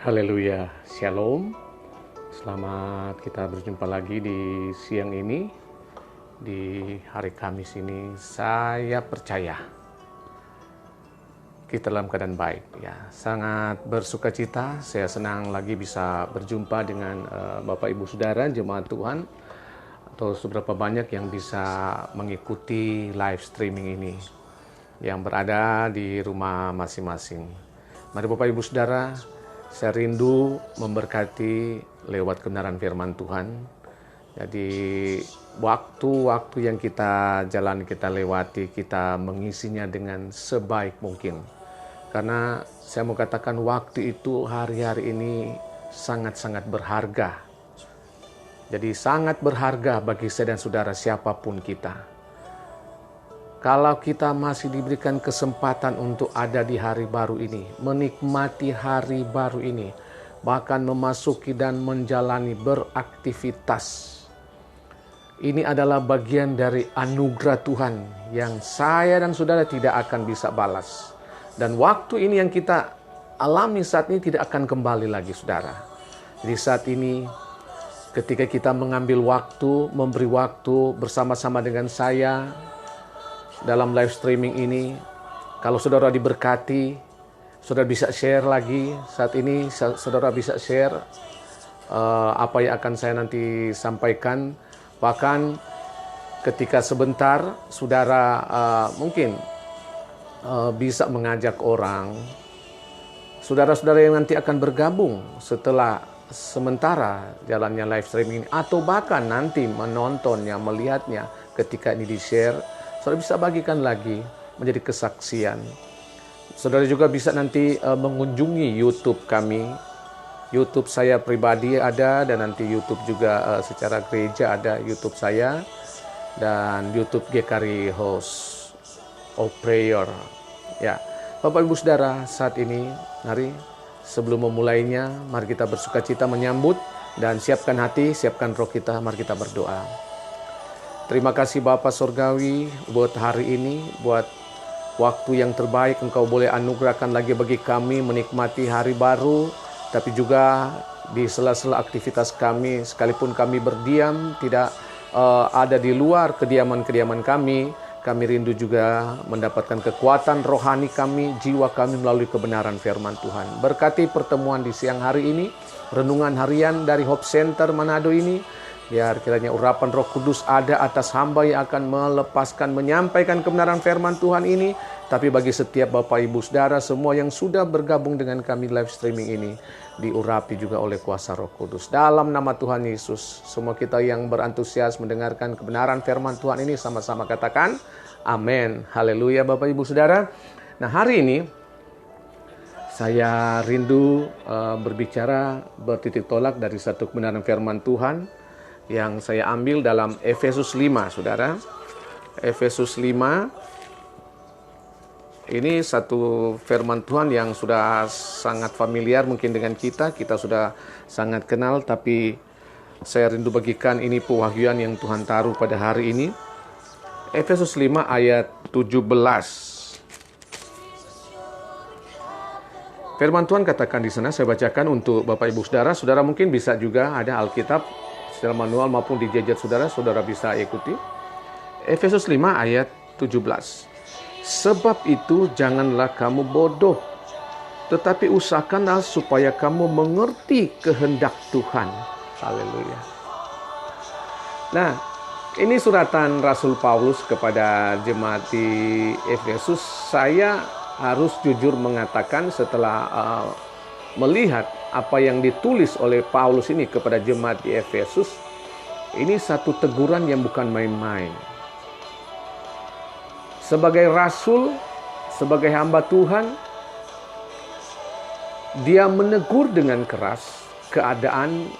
Haleluya, Shalom. Selamat kita berjumpa lagi di siang ini, di hari Kamis ini. Saya percaya kita dalam keadaan baik. Ya, sangat bersuka cita. Saya senang lagi bisa berjumpa dengan Bapak Ibu Saudara jemaat Tuhan, atau seberapa banyak yang bisa mengikuti live streaming ini yang berada di rumah masing-masing. Mari Bapak Ibu Saudara, saya rindu memberkati lewat kebenaran firman Tuhan. Jadi waktu-waktu yang kita jalan, kita lewati, kita mengisinya dengan sebaik mungkin. Karena saya mau katakan waktu itu hari-hari ini sangat-sangat berharga. Jadi sangat berharga bagi saya dan saudara siapapun kita. Kalau kita masih diberikan kesempatan untuk ada di hari baru ini, menikmati hari baru ini, bahkan memasuki dan menjalani beraktivitas. Ini adalah bagian dari anugerah Tuhan yang saya dan saudara tidak akan bisa balas. Dan waktu ini yang kita alami saat ini tidak akan kembali lagi, saudara. Jadi saat ini ketika kita mengambil waktu, memberi waktu bersama-sama dengan saya dalam live streaming ini, kalau saudara diberkati, saudara bisa share lagi. Saat ini saudara bisa share apa yang akan saya nanti sampaikan. Bahkan ketika sebentar saudara mungkin bisa mengajak orang, saudara-saudara yang nanti akan bergabung setelah sementara jalannya live streaming ini, atau bahkan nanti menontonnya, melihatnya ketika ini di-share, saudara bisa bagikan lagi menjadi kesaksian. Saudara juga bisa nanti mengunjungi YouTube kami. YouTube saya pribadi ada, dan nanti YouTube juga secara gereja ada YouTube saya, dan YouTube GKRI House of Prayer. Ya, Bapak Ibu Saudara, saat ini mari sebelum memulainya, mari kita bersukacita menyambut dan siapkan hati, siapkan roh kita, mari kita berdoa. Terima kasih Bapa Surgawi buat hari ini, buat waktu yang terbaik Engkau boleh anugerahkan lagi bagi kami menikmati hari baru, tapi juga di sela-sela aktivitas kami, sekalipun kami berdiam, tidak ada di luar kediaman-kediaman kami rindu juga mendapatkan kekuatan rohani kami, jiwa kami melalui kebenaran firman Tuhan. Berkati pertemuan di siang hari ini, renungan harian dari Hope Center Manado ini. Biar kiranya urapan Roh Kudus ada atas hamba yang akan melepaskan, menyampaikan kebenaran firman Tuhan ini. Tapi bagi setiap Bapak Ibu Saudara semua yang sudah bergabung dengan kami live streaming ini, diurapi juga oleh kuasa Roh Kudus. Dalam nama Tuhan Yesus, semua kita yang berantusias mendengarkan kebenaran firman Tuhan ini sama-sama katakan, amin. Haleluya Bapak Ibu Saudara. Nah, hari ini saya rindu berbicara bertitik tolak dari satu kebenaran firman Tuhan yang saya ambil dalam Efesus 5, saudara. Efesus 5, ini satu firman Tuhan yang sudah sangat familiar mungkin dengan kita sudah sangat kenal, tapi saya rindu bagikan ini pewahyuan yang Tuhan taruh pada hari ini. Efesus 5 ayat 17. Firman Tuhan katakan di sana, saya bacakan untuk Bapak Ibu Saudara. Saudara mungkin bisa juga ada Alkitab secara manual maupun di gadget saudara bisa ikuti. Efesus 5 ayat 17. Sebab itu janganlah kamu bodoh, tetapi usahakanlah supaya kamu mengerti kehendak Tuhan. Haleluya. Nah, ini suratan Rasul Paulus kepada jemaat di Efesus. Saya harus jujur mengatakan setelah melihat apa yang ditulis oleh Paulus ini kepada jemaat di Efesus, ini satu teguran yang bukan main-main. Sebagai rasul, sebagai hamba Tuhan, dia menegur dengan keras keadaan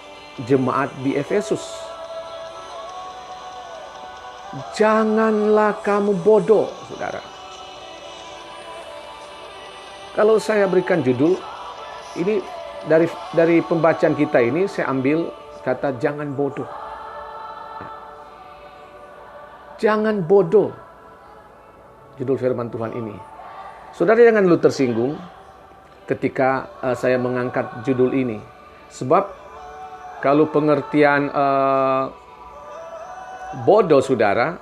jemaat di Efesus. Janganlah kamu bodoh, saudara. Kalau saya berikan judul, ini dari pembacaan kita ini saya ambil kata jangan bodoh. Jangan bodoh. Judul firman Tuhan ini. Saudara jangan dulu tersinggung. ketika saya mengangkat judul ini. Sebab kalau pengertian bodoh, saudara,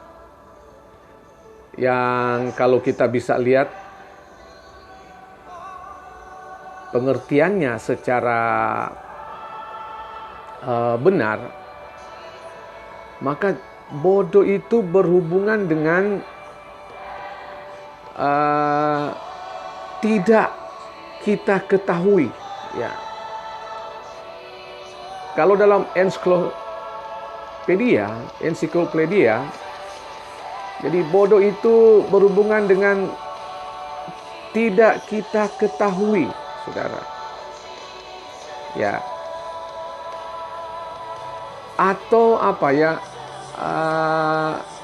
yang kalau kita bisa lihat pengertiannya secara benar, maka bodoh itu berhubungan dengan tidak kita ketahui, ya. Kalau dalam ensiklopedia, jadi bodoh itu berhubungan dengan tidak kita ketahui, saudara. Ya. Atau apa ya?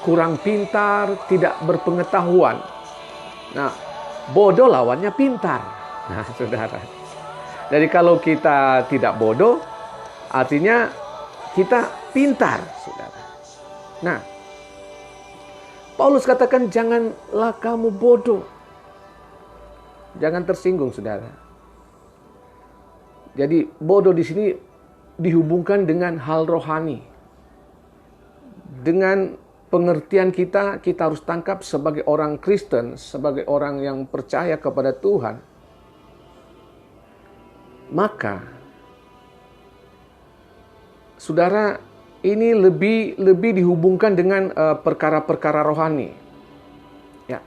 Kurang pintar, tidak berpengetahuan. Nah, bodoh lawannya pintar. Nah, saudara. Jadi kalau kita tidak bodoh, artinya kita pintar, saudara. Nah, Paulus katakan janganlah kamu bodoh. Jangan tersinggung, saudara. Jadi bodoh di sini dihubungkan dengan hal rohani. Dengan pengertian kita harus tangkap sebagai orang Kristen, sebagai orang yang percaya kepada Tuhan. Maka, saudara, ini lebih dihubungkan dengan perkara-perkara rohani. Ya.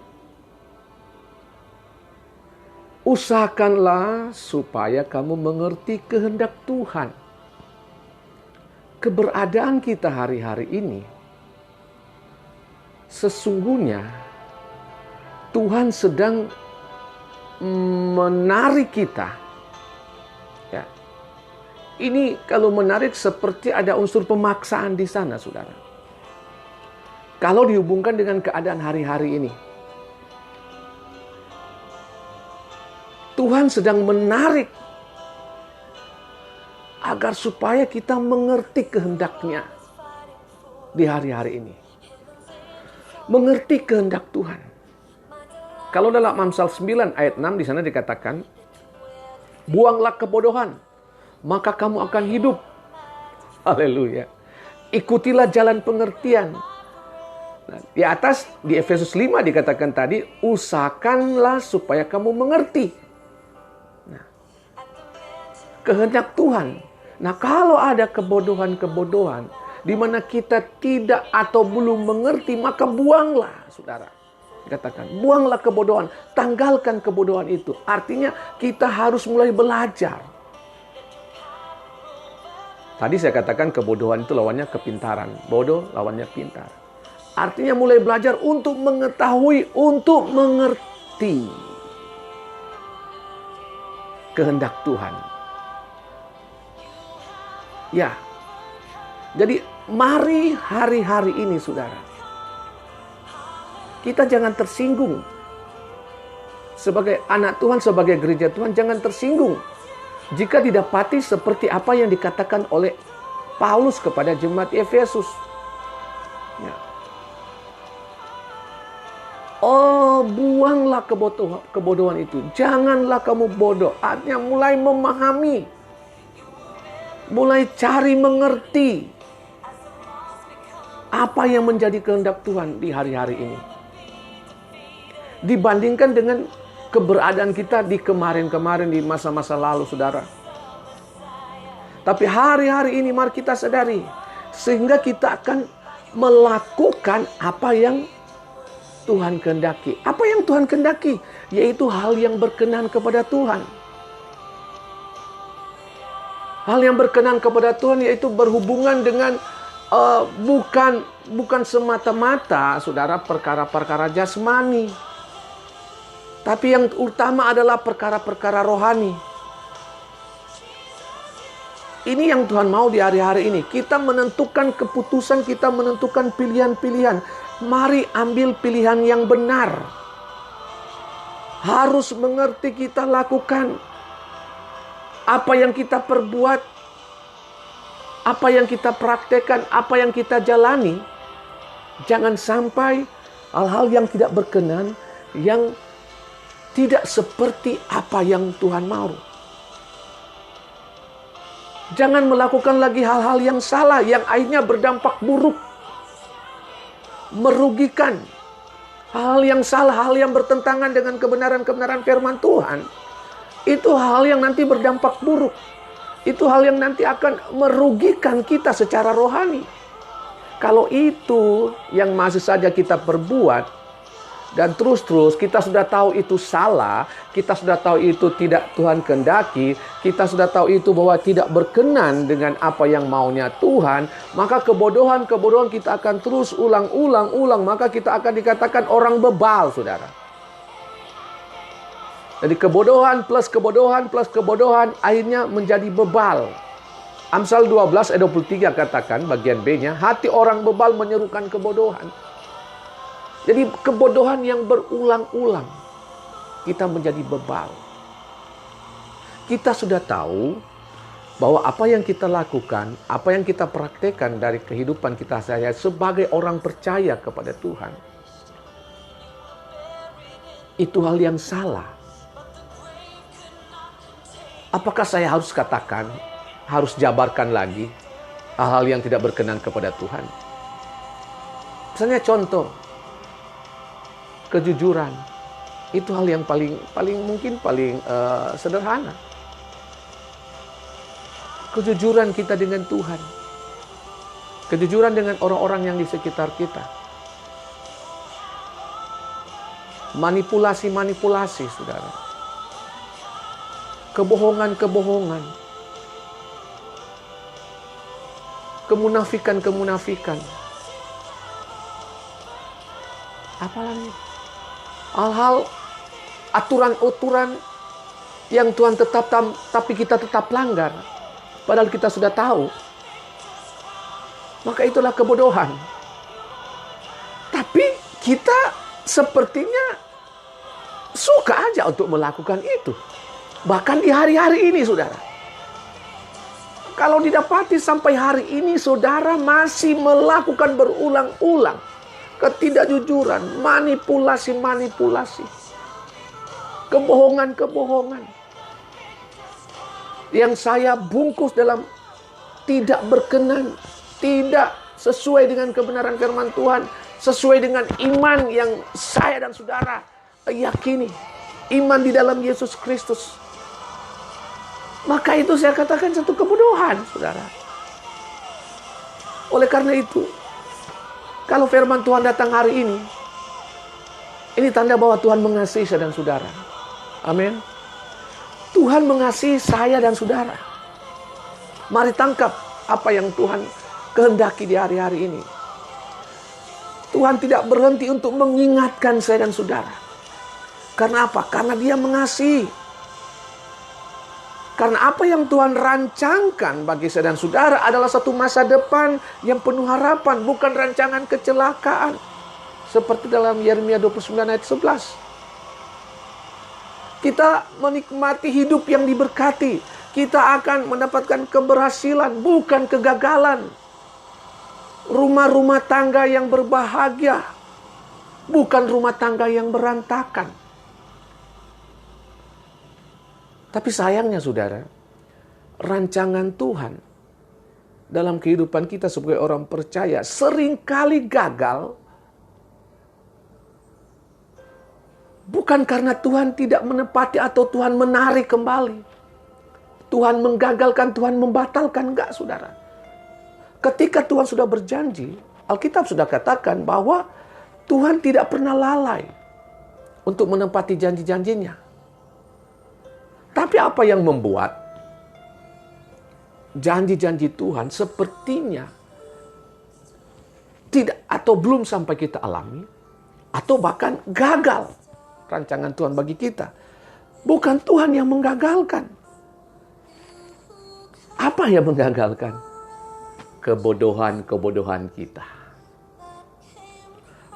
Usahakanlah supaya kamu mengerti kehendak Tuhan. Keberadaan kita hari-hari ini, sesungguhnya Tuhan sedang menarik kita. Ya. Ini kalau menarik seperti ada unsur pemaksaan di sana, saudara. Kalau dihubungkan dengan keadaan hari-hari ini, Tuhan sedang menarik agar supaya kita mengerti kehendak-Nya di hari-hari ini. Mengerti kehendak Tuhan. Kalau dalam Amsal 9 ayat 6 di sana dikatakan, buanglah kebodohan, maka kamu akan hidup. Haleluya. Ikutilah jalan pengertian. Nah, di atas, di Efesus 5 dikatakan tadi, usahakanlah supaya kamu mengerti. Nah, kehendak Tuhan. Nah, kalau ada kebodohan-kebodohan di mana kita tidak atau belum mengerti, maka buanglah, saudara. Dikatakan, buanglah kebodohan, tanggalkan kebodohan itu. Artinya kita harus mulai belajar. Tadi saya katakan kebodohan itu lawannya kepintaran. Bodoh lawannya pintar. Artinya mulai belajar untuk mengetahui, untuk mengerti kehendak Tuhan. Ya, jadi mari hari-hari ini, saudara, kita jangan tersinggung. Sebagai anak Tuhan, sebagai gereja Tuhan, jangan tersinggung jika didapati seperti apa yang dikatakan oleh Paulus kepada jemaat Efesus. Ya. Oh, buanglah kebodohan itu. Janganlah kamu bodoh. Artinya mulai memahami. Mulai cari mengerti apa yang menjadi kehendak Tuhan di hari-hari ini. Dibandingkan dengan keberadaan kita di kemarin-kemarin, di masa-masa lalu, saudara. Tapi hari-hari ini mari kita sadari. Sehingga kita akan melakukan apa yang Tuhan kehendaki. Apa yang Tuhan kehendaki? Yaitu hal yang berkenan kepada Tuhan. Hal yang berkenan kepada Tuhan yaitu berhubungan dengan bukan semata-mata, saudara, perkara-perkara jasmani. Tapi yang utama adalah perkara-perkara rohani. Ini yang Tuhan mau di hari-hari ini. Kita menentukan keputusan, kita menentukan pilihan-pilihan. Mari ambil pilihan yang benar. Harus mengerti kita lakukan. Apa yang kita perbuat, apa yang kita praktekkan, apa yang kita jalani, jangan sampai hal-hal yang tidak berkenan, yang tidak seperti apa yang Tuhan mau. Jangan melakukan lagi hal-hal yang salah, yang akhirnya berdampak buruk, merugikan. Hal yang salah, hal yang bertentangan dengan kebenaran-kebenaran firman Tuhan, itu hal yang nanti berdampak buruk. Itu hal yang nanti akan merugikan kita secara rohani. Kalau itu yang masih saja kita perbuat, dan terus-terus kita sudah tahu itu salah, kita sudah tahu itu tidak Tuhan kehendaki, kita sudah tahu itu bahwa tidak berkenan dengan apa yang maunya Tuhan, maka kebodohan-kebodohan kita akan terus ulang, maka kita akan dikatakan orang bebal, saudara. Jadi kebodohan plus kebodohan akhirnya menjadi bebal. Amsal 12 ayat 23 katakan bagian B-nya, hati orang bebal menyerukan kebodohan. Jadi kebodohan yang berulang-ulang, kita menjadi bebal. Kita sudah tahu bahwa apa yang kita lakukan, apa yang kita praktekkan dari kehidupan kita saya sebagai orang percaya kepada Tuhan, itu hal yang salah. Apakah saya harus katakan, harus jabarkan lagi hal-hal yang tidak berkenan kepada Tuhan? Misalnya contoh, kejujuran, itu hal yang paling sederhana. Kejujuran kita dengan Tuhan, kejujuran dengan orang-orang yang di sekitar kita. Manipulasi, saudara. Kebohongan, kemunafikan. Apalagi hal-hal, aturan-aturan yang Tuhan tetapkan, tapi kita tetap langgar. Padahal kita sudah tahu. Maka itulah kebodohan. Tapi kita sepertinya suka aja untuk melakukan itu. Bahkan di hari-hari ini, saudara. Kalau didapati sampai hari ini, saudara masih melakukan berulang-ulang ketidakjujuran, manipulasi, kebohongan, yang saya bungkus dalam tidak berkenan, tidak sesuai dengan kebenaran firman Tuhan, sesuai dengan iman yang saya dan saudara yakini, iman di dalam Yesus Kristus. Maka itu saya katakan satu kebodohan, saudara. Oleh karena itu, kalau firman Tuhan datang hari ini tanda bahwa Tuhan mengasihi saya dan saudara. Amin. Tuhan mengasihi saya dan saudara. Mari tangkap apa yang Tuhan kehendaki di hari-hari ini. Tuhan tidak berhenti untuk mengingatkan saya dan saudara. Karena apa? Karena Dia mengasihi. Karena apa yang Tuhan rancangkan bagi saya dan saudara adalah satu masa depan yang penuh harapan, bukan rancangan kecelakaan. Seperti dalam Yeremia 29 ayat 11. Kita menikmati hidup yang diberkati. Kita akan mendapatkan keberhasilan, bukan kegagalan. Rumah-rumah tangga yang berbahagia, bukan rumah tangga yang berantakan. Tapi sayangnya, saudara, rancangan Tuhan dalam kehidupan kita sebagai orang percaya seringkali gagal. Bukan karena Tuhan tidak menepati atau Tuhan menarik kembali. Tuhan menggagalkan, Tuhan membatalkan. Enggak, saudara. Ketika Tuhan sudah berjanji, Alkitab sudah katakan bahwa Tuhan tidak pernah lalai untuk menepati janji-janjinya. Tapi apa yang membuat janji-janji Tuhan sepertinya tidak atau belum sampai kita alami, atau bahkan gagal rancangan Tuhan bagi kita? Bukan Tuhan yang menggagalkan. Apa yang menggagalkan? Kebodohan-kebodohan kita.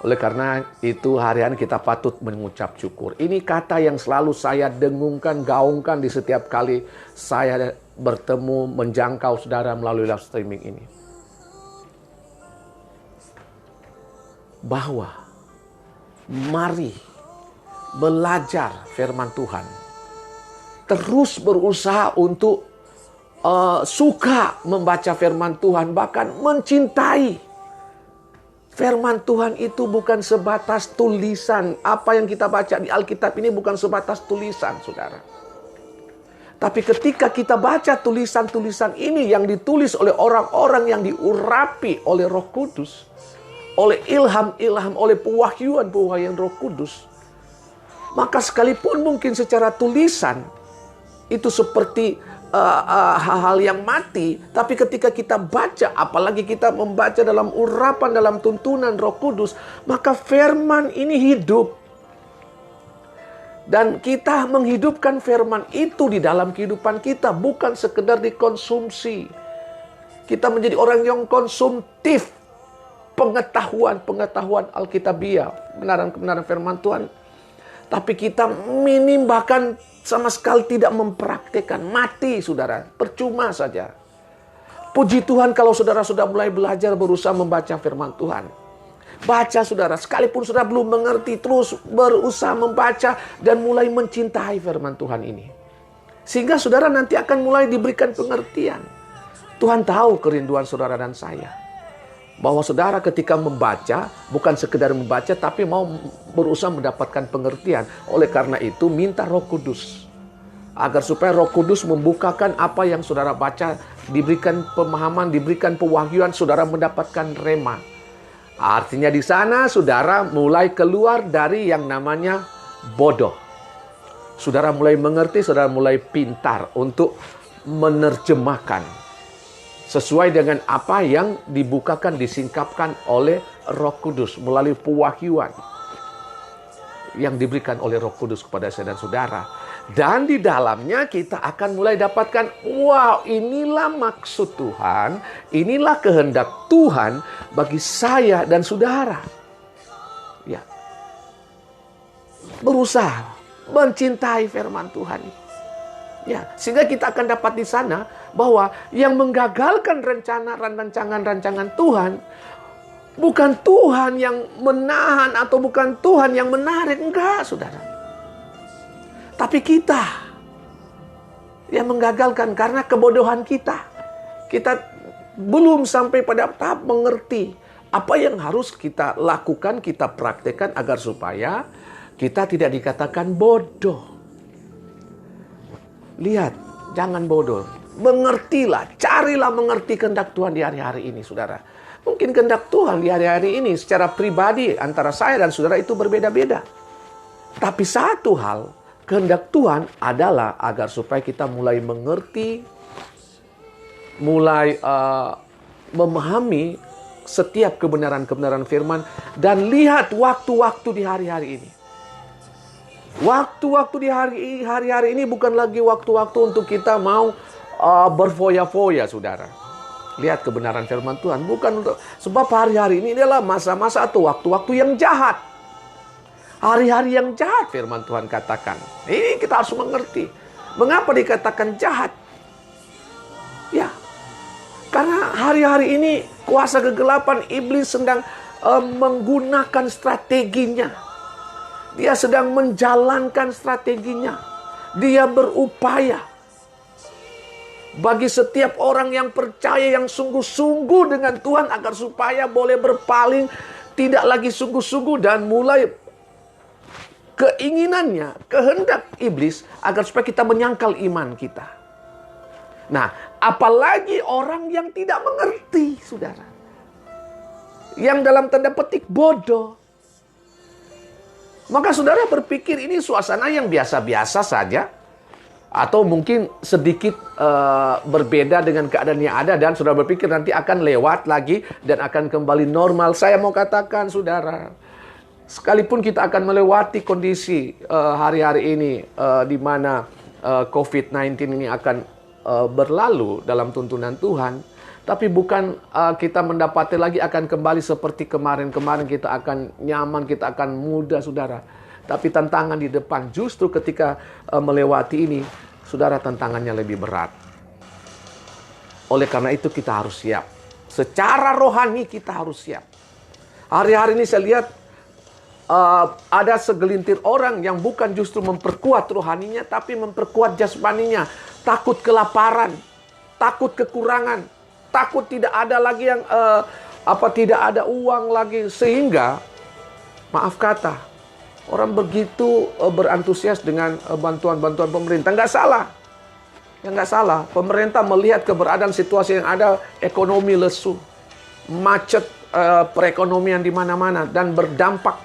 Oleh karena itu hari-hari kita patut mengucap syukur. Ini kata yang selalu saya dengungkan, gaungkan di setiap kali saya bertemu, menjangkau saudara melalui live streaming ini. Bahwa mari belajar firman Tuhan, terus berusaha untuk suka membaca firman Tuhan, bahkan mencintai. Firman Tuhan itu bukan sebatas tulisan. Apa yang kita baca di Alkitab ini bukan sebatas tulisan, saudara. Tapi ketika kita baca tulisan-tulisan ini yang ditulis oleh orang-orang yang diurapi oleh Roh Kudus, oleh ilham-ilham, oleh pewahyuan-pewahyuan Roh Kudus, maka sekalipun mungkin secara tulisan itu seperti hal-hal yang mati, tapi ketika kita baca, apalagi kita membaca dalam urapan, dalam tuntunan Roh Kudus, maka firman ini hidup. Dan kita menghidupkan firman itu di dalam kehidupan kita, bukan sekedar dikonsumsi. Kita menjadi orang yang konsumtif pengetahuan Alkitabiah, kebenaran-kebenaran firman Tuhan. Tapi kita minim, bahkan sama sekali tidak mempraktikkan. Mati, saudara. Percuma saja. Puji Tuhan kalau saudara sudah mulai belajar berusaha membaca firman Tuhan. Baca, saudara. Sekalipun saudara belum mengerti, terus berusaha membaca dan mulai mencintai firman Tuhan ini. Sehingga saudara nanti akan mulai diberikan pengertian. Tuhan tahu kerinduan saudara dan saya. Bahwa saudara ketika membaca, bukan sekedar membaca, tapi mau berusaha mendapatkan pengertian. Oleh karena itu, minta Roh Kudus. Agar supaya Roh Kudus membukakan apa yang saudara baca, diberikan pemahaman, diberikan pewahyuan, saudara mendapatkan rema. Artinya di sana, saudara mulai keluar dari yang namanya bodoh. Saudara mulai mengerti, saudara mulai pintar untuk menerjemahkan sesuai dengan apa yang dibukakan, disingkapkan oleh Roh Kudus melalui pewahyuan yang diberikan oleh Roh Kudus kepada saya dan saudara. Dan di dalamnya kita akan mulai dapatkan, wow, inilah maksud Tuhan, inilah kehendak Tuhan bagi saya dan saudara. Ya. Berusaha mencintai firman Tuhan. Ya, sehingga kita akan dapat di sana bahwa yang menggagalkan rancangan Tuhan bukan Tuhan yang menahan atau bukan Tuhan yang menarik, enggak, saudara. Tapi kita yang menggagalkan karena kebodohan kita. Kita belum sampai pada tahap mengerti apa yang harus kita lakukan, kita praktekkan agar supaya kita tidak dikatakan bodoh. Lihat, jangan bodoh. Mengertilah, carilah mengerti kehendak Tuhan di hari-hari ini, saudara. Mungkin kehendak Tuhan di hari-hari ini secara pribadi antara saya dan saudara itu berbeda-beda. Tapi satu hal, kehendak Tuhan adalah agar supaya kita mulai mengerti, mulai memahami setiap kebenaran-kebenaran firman, dan lihat waktu-waktu di hari-hari ini. Waktu-waktu di hari-hari ini bukan lagi waktu-waktu untuk kita mau berfoya-foya, saudara. Lihat kebenaran firman Tuhan. Bukan untuk, sebab hari-hari ini adalah masa-masa atau waktu-waktu yang jahat. Hari-hari yang jahat firman Tuhan katakan. Ini kita harus mengerti. Mengapa dikatakan jahat? Ya, karena hari-hari ini kuasa kegelapan iblis sedang menggunakan strateginya. Dia sedang menjalankan strateginya. Dia berupaya bagi setiap orang yang percaya, yang sungguh-sungguh dengan Tuhan, agar supaya boleh berpaling, tidak lagi sungguh-sungguh, dan mulai keinginannya, kehendak iblis, agar supaya kita menyangkal iman kita. Nah, apalagi orang yang tidak mengerti, saudara. Yang dalam tanda petik bodoh. Maka saudara berpikir ini suasana yang biasa-biasa saja. Atau mungkin sedikit berbeda dengan keadaan yang ada. Dan saudara berpikir nanti akan lewat lagi dan akan kembali normal. Saya mau katakan, saudara, sekalipun kita akan melewati kondisi hari-hari ini di mana COVID-19 ini akan berlalu dalam tuntunan Tuhan. Tapi bukan kita mendapati lagi akan kembali seperti kemarin-kemarin, kita akan nyaman, kita akan mudah, saudara. Tapi tantangan di depan justru ketika melewati ini, saudara, tantangannya lebih berat. Oleh karena itu kita harus siap. Secara rohani kita harus siap. Hari-hari ini saya lihat ada segelintir orang yang bukan justru memperkuat rohaninya, tapi memperkuat jasmaninya. Takut kelaparan, takut kekurangan, takut tidak ada lagi yang tidak ada uang lagi, sehingga maaf kata orang begitu berantusias dengan bantuan-bantuan pemerintah. Nggak salah. Ya nggak salah. Pemerintah melihat keberadaan situasi yang ada, ekonomi lesu, macet perekonomian di mana-mana, dan berdampak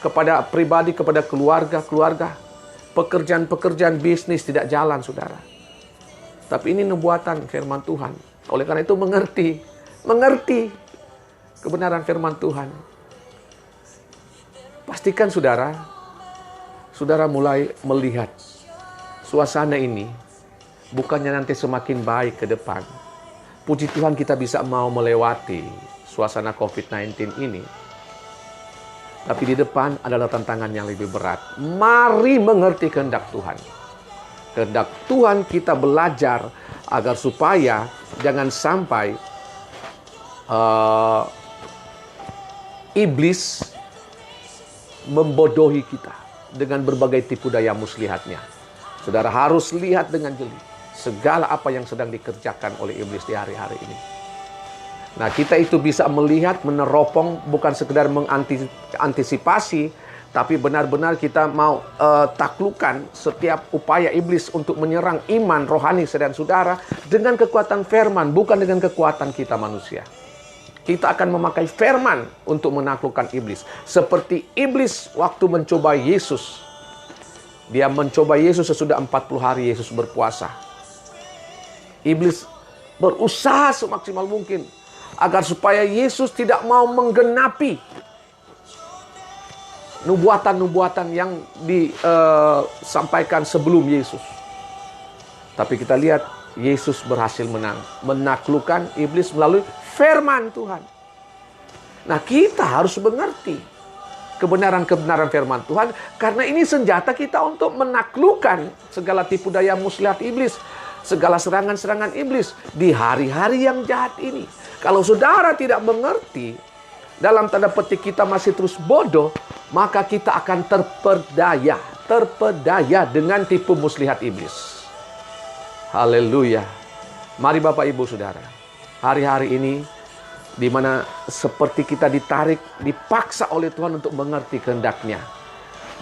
kepada pribadi, kepada keluarga. Pekerjaan-pekerjaan bisnis tidak jalan, saudara. Tapi ini nubuatan firman Tuhan. Oleh karena itu mengerti kebenaran firman Tuhan. Pastikan saudara mulai melihat suasana ini bukannya nanti semakin baik ke depan. Puji Tuhan kita bisa mau melewati suasana COVID-19 ini. Tapi di depan adalah tantangan yang lebih berat. Mari mengerti kehendak Tuhan. Kehendak Tuhan kita belajar agar supaya jangan sampai iblis membodohi kita dengan berbagai tipu daya muslihatnya. Saudara harus lihat dengan jeli segala apa yang sedang dikerjakan oleh iblis di hari-hari ini. Nah, kita itu bisa melihat, meneropong, bukan sekedar mengantisipasi, tapi benar-benar kita mau taklukkan setiap upaya iblis untuk menyerang iman rohani saudara-saudara dengan kekuatan firman, bukan dengan kekuatan kita manusia. Kita akan memakai firman untuk menaklukkan iblis. Seperti iblis waktu mencoba Yesus. Dia mencoba Yesus sesudah 40 hari Yesus berpuasa. Iblis berusaha semaksimal mungkin agar supaya Yesus tidak mau menggenapi nubuatan-nubuatan yang disampaikan sebelum Yesus. Tapi kita lihat Yesus berhasil menang, menaklukkan iblis melalui firman Tuhan. Nah, kita harus mengerti kebenaran-kebenaran firman Tuhan, karena ini senjata kita untuk menaklukkan segala tipu daya muslihat iblis, segala serangan-serangan iblis di hari-hari yang jahat ini. Kalau saudara tidak mengerti, dalam tanda petik kita masih terus bodoh, maka kita akan terpedaya dengan tipu muslihat iblis. Haleluya. Mari Bapak Ibu Saudara, hari-hari ini di mana seperti kita dipaksa oleh Tuhan untuk mengerti kehendak-Nya.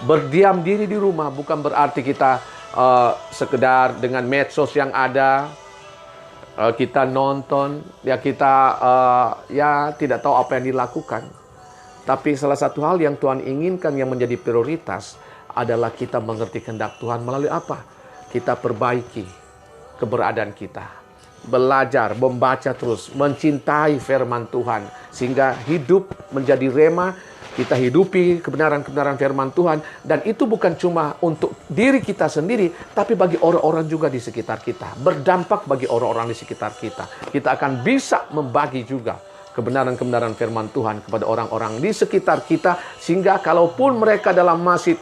Berdiam diri di rumah bukan berarti kita sekedar dengan medsos yang ada, kita nonton, kita tidak tahu apa yang dilakukan. Tapi salah satu hal yang Tuhan inginkan yang menjadi prioritas adalah kita mengerti kehendak Tuhan melalui apa? Kita perbaiki keberadaan kita. Belajar, membaca terus, mencintai firman Tuhan. Sehingga hidup menjadi rema, kita hidupi kebenaran-kebenaran firman Tuhan. Dan itu bukan cuma untuk diri kita sendiri, tapi bagi orang-orang juga di sekitar kita. Berdampak bagi orang-orang di sekitar kita. Kita akan bisa membagi juga kebenaran-kebenaran firman Tuhan kepada orang-orang di sekitar kita. Sehingga kalaupun mereka dalam masih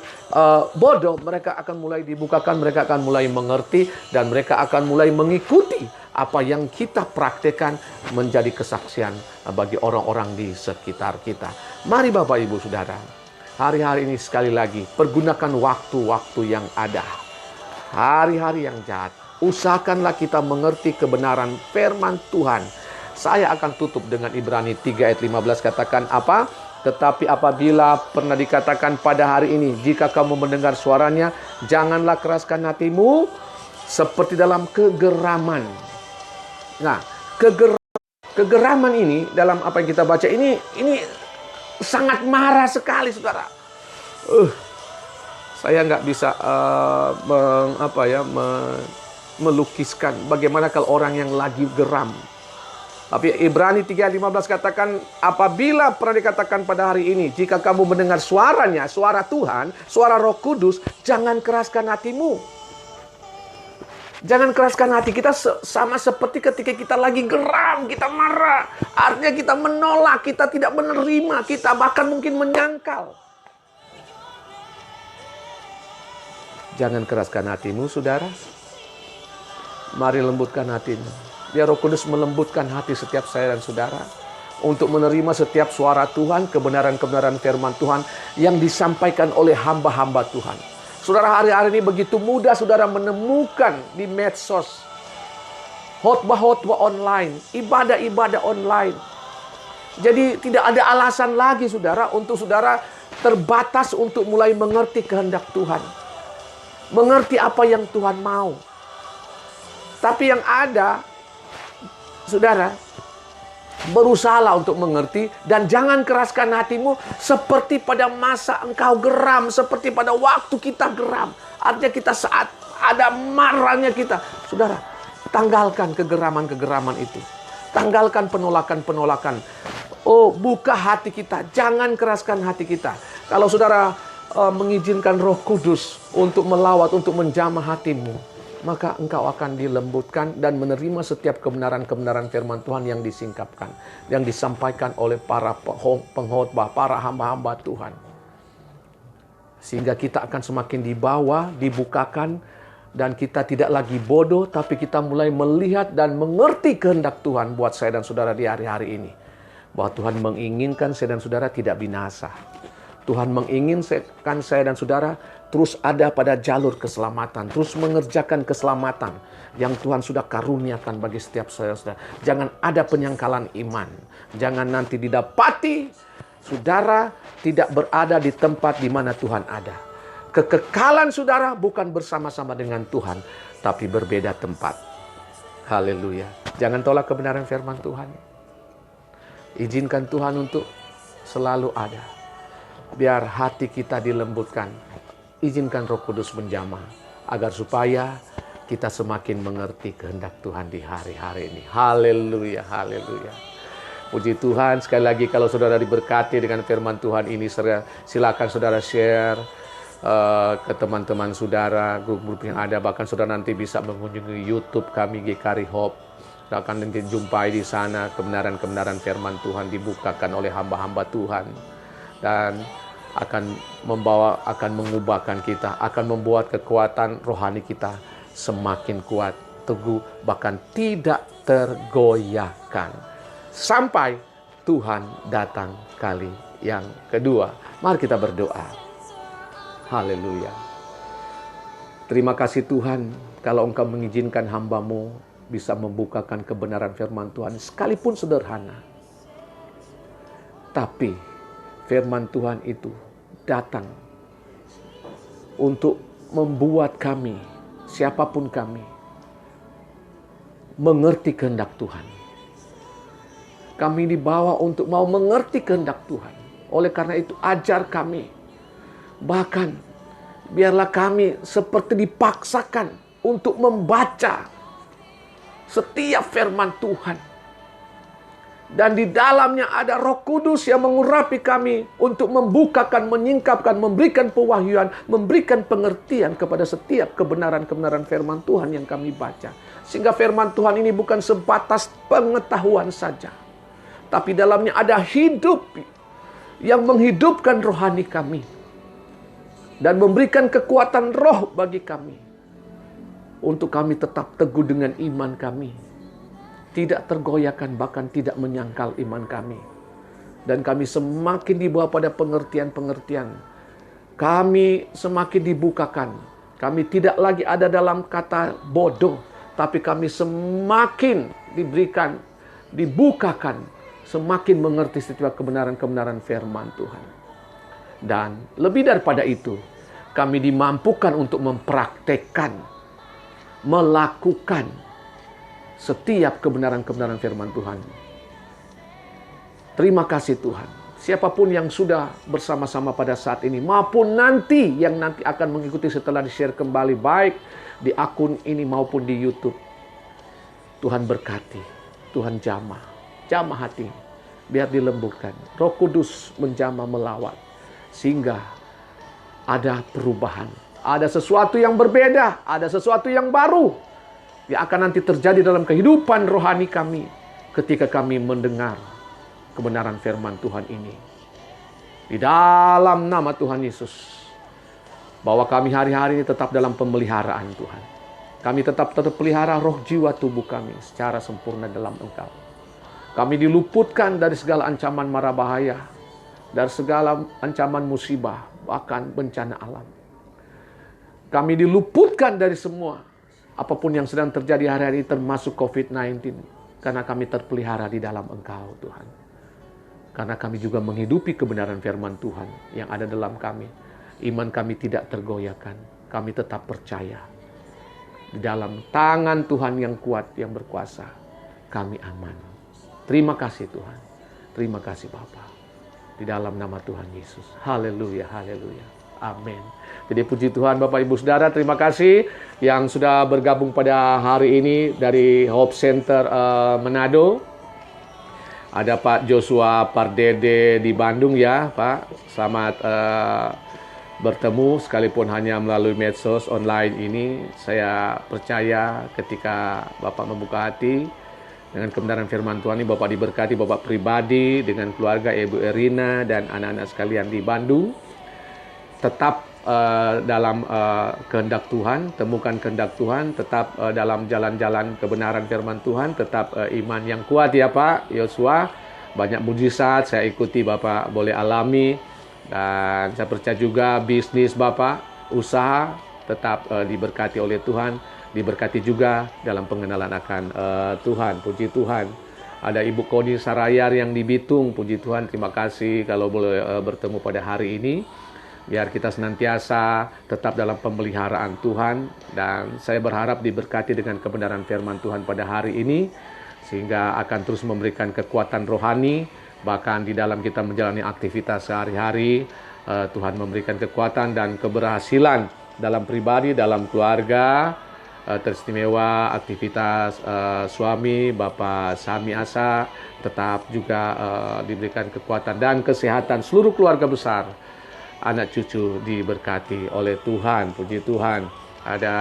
bodoh, mereka akan mulai dibukakan, mereka akan mulai mengerti, dan mereka akan mulai mengikuti apa yang kita praktekkan menjadi kesaksian bagi orang-orang di sekitar kita. Mari Bapak Ibu Saudara, hari-hari ini sekali lagi pergunakan waktu-waktu yang ada. Hari-hari yang jahat, usahakanlah kita mengerti kebenaran firman Tuhan. Saya akan tutup dengan Ibrani 3 ayat 15, katakan apa? Tetapi apabila pernah dikatakan pada hari ini, jika kamu mendengar suaranya, janganlah keraskan hatimu seperti dalam kegeraman. Nah, kegeraman ini dalam apa yang kita baca ini sangat marah sekali, saudara. Saya nggak bisa melukiskan bagaimana kalau orang yang lagi geram. Tapi Ibrani 3:15 katakan, apabila pernah dikatakan pada hari ini, jika kamu mendengar suaranya, suara Tuhan, suara Roh Kudus, jangan keraskan hatimu. Jangan keraskan hati kita sama seperti ketika kita lagi geram, kita marah. Artinya kita menolak, kita tidak menerima, kita bahkan mungkin menyangkal. Jangan keraskan hatimu, saudara. Mari lembutkan hatimu. Biar Roh Kudus melembutkan hati setiap saya dan saudara. untuk menerima setiap suara Tuhan, kebenaran-kebenaran firman Tuhan yang disampaikan oleh hamba-hamba Tuhan. Saudara, hari-hari ini begitu mudah saudara menemukan di medsos khotbah-khotbah online, ibadah-ibadah online. Jadi tidak ada alasan lagi saudara untuk saudara terbatas untuk mulai mengerti kehendak Tuhan. Mengerti apa yang Tuhan mau. Tapi yang ada, saudara, berusahalah untuk mengerti dan jangan keraskan hatimu seperti pada masa engkau geram, seperti pada waktu kita geram. Artinya kita saat ada marahnya kita. Saudara, tanggalkan kegeraman-kegeraman itu. Tanggalkan penolakan-penolakan. Oh, buka hati kita. Jangan keraskan hati kita. Kalau saudara mengizinkan Roh Kudus untuk melawat, untuk menjamah hatimu, maka engkau akan dilembutkan dan menerima setiap kebenaran-kebenaran firman Tuhan yang disingkapkan, yang disampaikan oleh para pengkhotbah, para hamba-hamba Tuhan. Sehingga kita akan semakin dibawa, dibukakan, dan kita tidak lagi bodoh, tapi kita mulai melihat dan mengerti kehendak Tuhan buat saya dan saudara di hari-hari ini. Bahwa Tuhan menginginkan saya dan saudara tidak binasa. Tuhan menginginkan saya dan saudara terus ada pada jalur keselamatan, terus mengerjakan keselamatan yang Tuhan sudah karuniakan bagi setiap saudara. Jangan ada penyangkalan iman. Jangan nanti didapati saudara tidak berada di tempat di mana Tuhan ada. Kekekalan saudara bukan bersama-sama dengan Tuhan, tapi berbeda tempat. Haleluya. Jangan tolak kebenaran firman Tuhan. Izinkan Tuhan untuk selalu ada. Biar hati kita dilembutkan. Izinkan Roh Kudus menjamah. Agar supaya kita semakin mengerti kehendak Tuhan di hari-hari ini. Haleluya, haleluya. Puji Tuhan, sekali lagi kalau saudara diberkati dengan firman Tuhan ini, silakan saudara share ke teman-teman saudara, grup-grup yang ada. Bahkan saudara nanti bisa mengunjungi YouTube kami, GKRI Hope. Kita akan nanti jumpai di sana kebenaran-kebenaran firman Tuhan dibukakan oleh hamba-hamba Tuhan. Dan akan mengubahkan kita, akan membuat kekuatan rohani kita semakin kuat, teguh, bahkan tidak tergoyahkan. Sampai Tuhan datang kali yang kedua. Mari kita berdoa. Haleluya. Terima kasih Tuhan, kalau Engkau mengizinkan hamba-Mu bisa membukakan kebenaran firman Tuhan, sekalipun sederhana. Tapi firman Tuhan itu datang untuk membuat kami, siapapun kami, mengerti kehendak Tuhan. Kami dibawa untuk mau mengerti kehendak Tuhan. Oleh karena itu, ajar kami. Bahkan, biarlah kami seperti dipaksakan untuk membaca setiap firman Tuhan. Dan di dalamnya ada Roh Kudus yang mengurapi kami untuk membukakan, menyingkapkan, memberikan pewahyuan, memberikan pengertian kepada setiap kebenaran-kebenaran firman Tuhan yang kami baca. Sehingga firman Tuhan ini bukan sebatas pengetahuan saja, tapi dalamnya ada hidup yang menghidupkan rohani kami dan memberikan kekuatan roh bagi kami untuk kami tetap teguh dengan iman kami. Tidak tergoyahkan, bahkan tidak menyangkal iman kami. Dan kami semakin dibawa pada pengertian-pengertian. Kami semakin dibukakan. Kami tidak lagi ada dalam kata bodoh. Tapi kami semakin diberikan, dibukakan. Semakin mengerti setiap kebenaran-kebenaran firman Tuhan. Dan lebih daripada itu, kami dimampukan untuk mempraktekkan, melakukan setiap kebenaran-kebenaran firman Tuhan. Terima kasih Tuhan. Siapapun yang sudah bersama-sama pada saat ini, maupun nanti yang nanti akan mengikuti setelah di-share kembali, baik di akun ini maupun di YouTube. Tuhan berkati, Tuhan jamah hati, biar dilembutkan. Roh Kudus menjamah, melawat, sehingga ada perubahan. Ada sesuatu yang berbeda, ada sesuatu yang baru yang akan nanti terjadi dalam kehidupan rohani kami ketika kami mendengar kebenaran firman Tuhan ini. Di dalam nama Tuhan Yesus, bahwa kami hari-hari ini tetap dalam pemeliharaan Tuhan. Kami tetap pelihara roh jiwa tubuh kami secara sempurna dalam Engkau. Kami diluputkan dari segala ancaman mara bahaya, dari segala ancaman musibah, bahkan bencana alam. Kami diluputkan dari semua apapun yang sedang terjadi hari-hari ini, termasuk COVID-19. Karena kami terpelihara di dalam Engkau, Tuhan. Karena kami juga menghidupi kebenaran firman Tuhan yang ada dalam kami. Iman kami tidak tergoyahkan. Kami tetap percaya. Di dalam tangan Tuhan yang kuat, yang berkuasa, kami aman. Terima kasih Tuhan. Terima kasih Bapa. Di dalam nama Tuhan Yesus. Haleluya, haleluya. Amin. Jadi puji Tuhan Bapak Ibu Saudara, terima kasih yang sudah bergabung pada hari ini dari Hope Center Manado. Ada Pak Joshua Pardede di Bandung ya Pak. Selamat bertemu sekalipun hanya melalui medsos online ini. Saya percaya ketika Bapak membuka hati dengan kebenaran firman Tuhan ini, Bapak diberkati, Bapak pribadi dengan keluarga Ibu Erina dan anak-anak sekalian di Bandung. Tetap dalam kehendak Tuhan, temukan kehendak Tuhan, tetap dalam jalan-jalan kebenaran firman Tuhan, tetap iman yang kuat ya Pak Yosua. Banyak mujizat saya ikuti Bapak boleh alami, dan saya percaya juga bisnis Bapak, usaha tetap diberkati oleh Tuhan, diberkati juga dalam pengenalan akan Tuhan. Puji Tuhan. Ada Ibu Koni Sarayar yang di Bitung, puji Tuhan, terima kasih kalau boleh bertemu pada hari ini. Biar kita senantiasa tetap dalam pemeliharaan Tuhan. Dan saya berharap diberkati dengan kebenaran firman Tuhan pada hari ini. Sehingga akan terus memberikan kekuatan rohani. Bahkan di dalam kita menjalani aktivitas sehari-hari. Tuhan memberikan kekuatan dan keberhasilan dalam pribadi, dalam keluarga. Teristimewa aktivitas suami, Bapak Sami Asa. Tetap juga diberikan kekuatan dan kesehatan seluruh keluarga besar. Anak cucu diberkati oleh Tuhan, puji Tuhan. Ada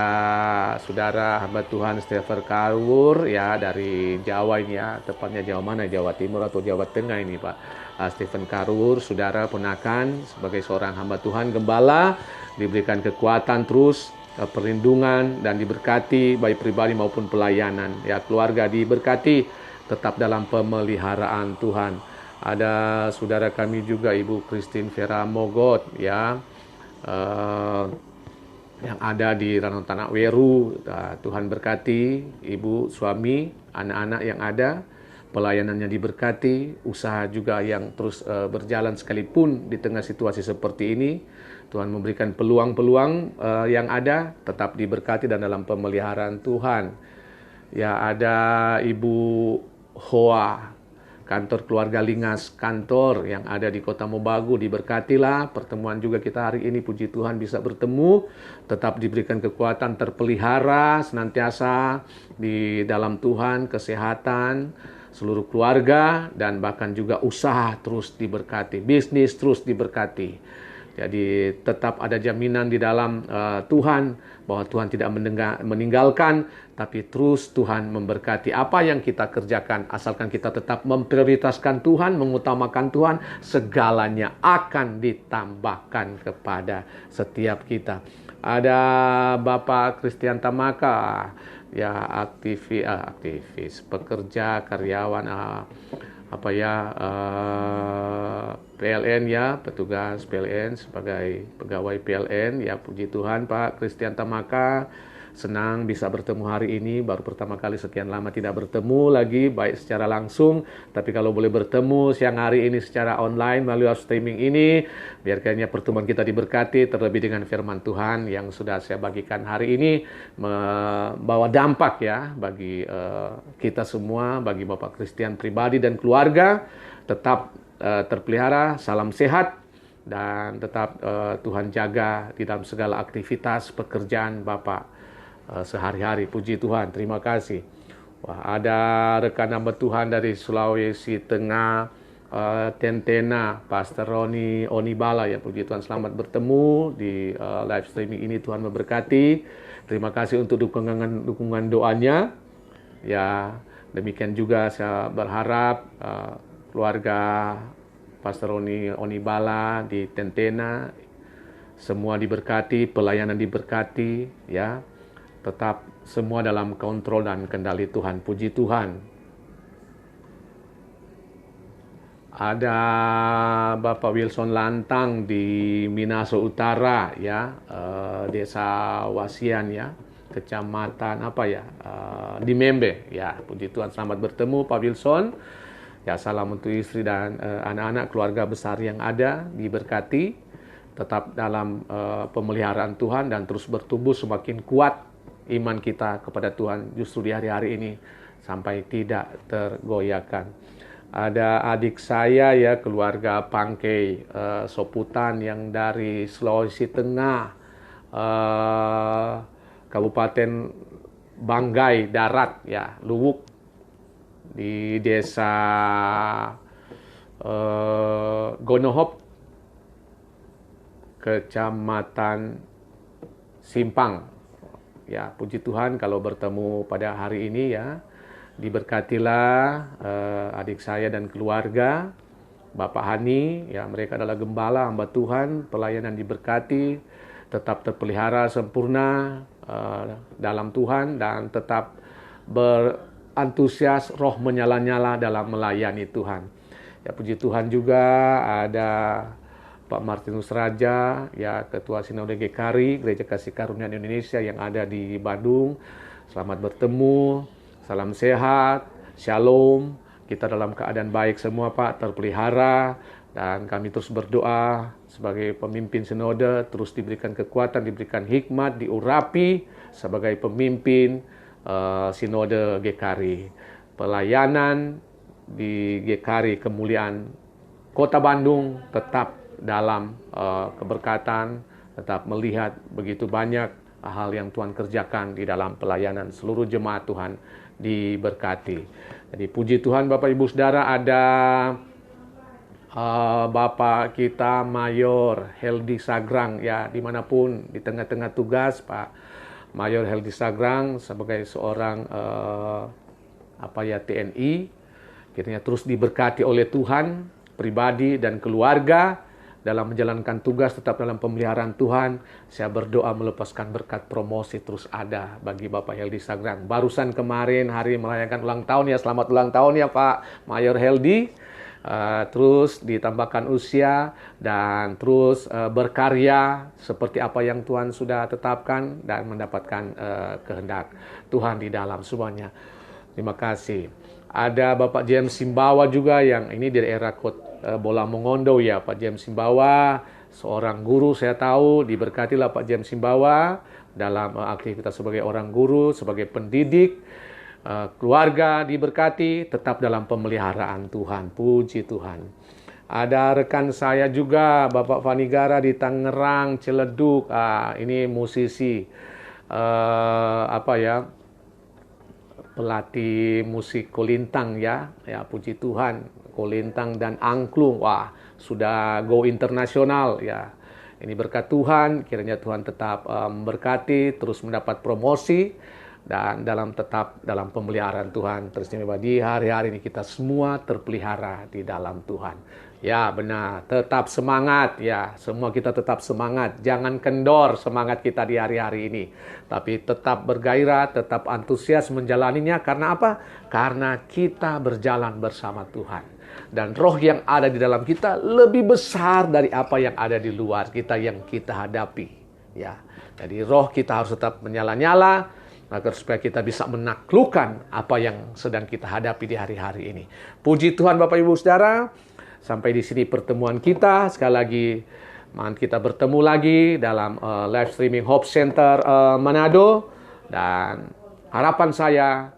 saudara hamba Tuhan Stephen Karur ya dari Jawa ini ya, tepatnya Jawa mana, Jawa Timur atau Jawa Tengah ini Pak. Stephen Karur, saudara ponakan sebagai seorang hamba Tuhan gembala, diberikan kekuatan terus, perlindungan dan diberkati baik pribadi maupun pelayanan. Ya, keluarga diberkati tetap dalam pemeliharaan Tuhan. Ada saudara kami juga Ibu Christine Vera Mogot ya, yang ada di Ranau Tanah Weru. Tuhan berkati Ibu, suami, anak-anak yang ada, pelayanannya diberkati, usaha juga yang terus berjalan sekalipun di tengah situasi seperti ini. Tuhan memberikan peluang-peluang yang ada, tetap diberkati dan dalam pemeliharaan Tuhan. Ya, ada Ibu Hoa, kantor keluarga Lingas kantor yang ada di Kota Mobagu, diberkatilah. Pertemuan juga kita hari ini, puji Tuhan bisa bertemu, tetap diberikan kekuatan, terpelihara senantiasa di dalam Tuhan, kesehatan seluruh keluarga, dan bahkan juga usaha terus diberkati, bisnis terus diberkati. Jadi tetap ada jaminan di dalam Tuhan bahwa Tuhan tidak meninggalkan, tapi terus Tuhan memberkati apa yang kita kerjakan. Asalkan kita tetap memprioritaskan Tuhan, mengutamakan Tuhan, segalanya akan ditambahkan kepada setiap kita. Ada Bapak Christian Tamaka, ya aktivis, pekerja, karyawan, PLN ya, petugas PLN sebagai pegawai PLN ya, puji Tuhan Pak Christian Tamaka, senang bisa bertemu hari ini, baru pertama kali sekian lama tidak bertemu lagi baik secara langsung, tapi kalau boleh bertemu siang hari ini secara online melalui streaming ini, biar kayaknya pertemuan kita diberkati, terlebih dengan firman Tuhan yang sudah saya bagikan hari ini membawa dampak ya bagi kita semua, bagi Bapak Christian pribadi dan keluarga. Tetap terpelihara, salam sehat, dan tetap Tuhan jaga di dalam segala aktivitas pekerjaan Bapak sehari-hari. Puji Tuhan, terima kasih. Wah, ada rekan hamba Tuhan dari Sulawesi Tengah, Tentena, Pastor Roni Onibala ya, puji Tuhan, selamat bertemu di live streaming ini. Tuhan memberkati. Terima kasih untuk dukungan doanya. Ya, demikian juga saya berharap keluarga Pastor Roni Onibala di Tentena semua diberkati, pelayanan diberkati ya. Tetap semua dalam kontrol dan kendali Tuhan. Puji Tuhan. Ada Bapak Wilson Lantang di Minaso Utara ya, Desa Wasian ya, Kecamatan apa ya, di Membe ya. Puji Tuhan, selamat bertemu Pak Wilson. Ya, salam untuk istri dan anak-anak keluarga besar yang ada, diberkati tetap dalam pemeliharaan Tuhan dan terus bertumbuh semakin kuat iman kita kepada Tuhan justru di hari-hari ini sampai tidak tergoyahkan. Ada adik saya ya, keluarga Pangkei Soputan yang dari Sulawesi Tengah, Kabupaten Banggai Darat ya, Luwuk, di desa Gonohop, Kecamatan Simpang. Ya, puji Tuhan kalau bertemu pada hari ini ya. Diberkatilah adik saya dan keluarga, Bapak Hani, ya mereka adalah gembala hamba Tuhan, pelayanan diberkati, tetap terpelihara sempurna dalam Tuhan dan tetap berantusias, roh menyala-nyala dalam melayani Tuhan. Ya, puji Tuhan juga ada Pak Martinus Raja, ya Ketua Sinode GKRI, Gereja Kasih Karunia Indonesia yang ada di Bandung. Selamat bertemu. Salam sehat, shalom, kita dalam keadaan baik semua Pak, terpelihara, dan kami terus berdoa sebagai pemimpin sinode, terus diberikan kekuatan, diberikan hikmat, diurapi sebagai pemimpin sinode GKRI. Pelayanan di GKRI Kemuliaan Kota Bandung tetap dalam keberkatan, tetap melihat begitu banyak hal yang Tuhan kerjakan di dalam pelayanan. Seluruh jemaat Tuhan diberkati. Jadi puji Tuhan Bapak Ibu Saudara, ada Bapak kita Mayor Heldi Sagrang ya, dimanapun di tengah-tengah tugas Pak Mayor Heldi Sagrang sebagai seorang TNI, kiranya terus diberkati oleh Tuhan pribadi dan keluarga dalam menjalankan tugas, tetap dalam pemeliharaan Tuhan. Saya berdoa melepaskan berkat promosi terus ada bagi Bapak Heldi Sagrang. Barusan kemarin hari merayakan ulang tahun ya, selamat ulang tahun ya Pak Mayor Heldi. Terus ditambahkan usia dan terus berkarya seperti apa yang Tuhan sudah tetapkan dan mendapatkan kehendak Tuhan di dalam semuanya. Terima kasih. Ada Bapak James Simbawa juga yang ini di daerah Bola Mongondo ya, Pak James Simbawa, seorang guru saya tahu, diberkatilah Pak James Simbawa dalam aktivitas sebagai orang guru, sebagai pendidik, keluarga diberkati, tetap dalam pemeliharaan Tuhan, puji Tuhan. Ada rekan saya juga, Bapak Vanigara di Tangerang, Ciledug, ini musisi, pelatih musik kolintang ya, puji Tuhan, kolintang dan angklung, wah sudah go internasional ya. Ini berkat Tuhan, kiranya Tuhan tetap memberkati, terus mendapat promosi dan tetap dalam pemeliharaan Tuhan. Teristimewa di hari-hari ini kita semua terpelihara di dalam Tuhan. Ya benar, tetap semangat ya, semua kita tetap semangat, jangan kendor semangat kita di hari-hari ini. Tapi tetap bergairah, tetap antusias menjalaninya, karena apa? Karena kita berjalan bersama Tuhan. Dan roh yang ada di dalam kita lebih besar dari apa yang ada di luar kita yang kita hadapi. Ya, jadi roh kita harus tetap menyala-nyala, agar supaya kita bisa menaklukkan apa yang sedang kita hadapi di hari-hari ini. Puji Tuhan Bapak Ibu Saudara, sampai di sini pertemuan kita. Sekali lagi, kita bertemu lagi dalam live streaming Hope Center Manado. Dan harapan saya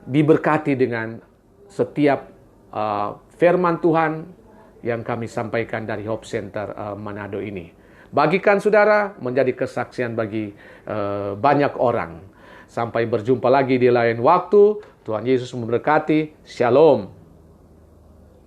diberkati dengan setiap firman Tuhan yang kami sampaikan dari Hope Center Manado ini. Bagikan saudara, menjadi kesaksian bagi banyak orang. Sampai berjumpa lagi di lain waktu. Tuhan Yesus memberkati. Shalom.